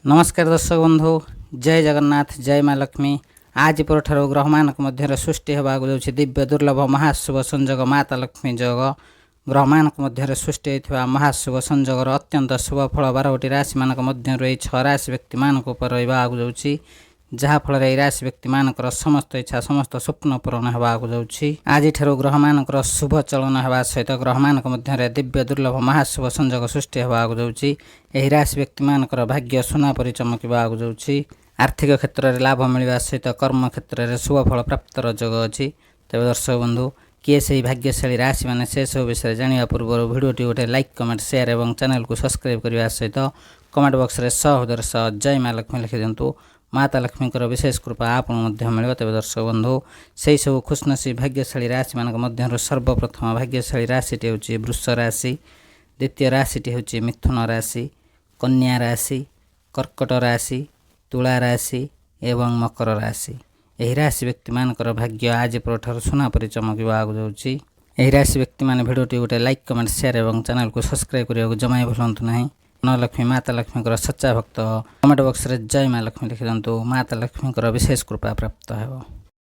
नमस्कार दर्शक बंधु जय जगन्नाथ जय माँ लक्ष्मी। आज परठार ग्रह मान मध्य सृष्टि होगा दिव्य दुर्लभ महाशुभ संजोग माता लक्ष्मी जोग ग्रह मान मध्य सृष्टि होता महाशुभ संजोगर अत्यंत शुभ फल 12टी राशि मान मध्य 6 राशि व्यक्ति मान जाऊँगी जहाँफल राशि व्यक्ति मानकर समस्त इच्छा समस्त स्वप्न पूरण होगा जाऊँगी। आज ग्रह मानकर शुभ चलन होगा सहित ग्रह मान मध्य दिव्य दुर्लभ महाशुभ संजोग सृष्टि होगा जाऊँगी। यही राशि व्यक्ति मानकर भाग्य सुना परि चमकवा जाऊँगी। आर्थिक क्षेत्र में लाभ मिलवा सहित कर्म क्षेत्र में शुभ फल प्राप्तर जोग अच्छी। तेज दर्शक बंधु किए से भाग्यशाली राशि मैंने से सब विषय जाना पूर्व भिडटी गोटे लाइक कमेंट शेयर और चैनल को सब्सक्राइब करने सहित कमेंट बॉक्स में सहृदय सह जय माँ लक्ष्मी लिखि दिंतु। माता लक्ष्मी विशेष कृपा आपको मिल। तेज दर्शक बंधु से सब खुशनसीब भाग्यशाली राशि मान मध्य सर्वप्रथम भाग्यशाली राशिटी हूँ वृष राशि, द्वितीय राशिटी हूँ मिथुन राशि, कन्या राशि, कर्कट राशि, तुला राशि एवं मकर राशि। यही राशि व्यक्ति मानकर भाग्य आज परठार सुना परि चमकवा जाऊँगी। यही राशि व्यक्ति मैंने भिडटी गोटे लाइक कमेंट शेयर और चैनल को सब्सक्राइब करने को जमा भूलु ना। लक्ष्मी माता लक्ष्मी सच्चा भक्त कमेंट बॉक्स में जय माँ लक्ष्मी लिखि दिंतु। माता लक्ष्मी विशेष कृपा प्राप्त हो।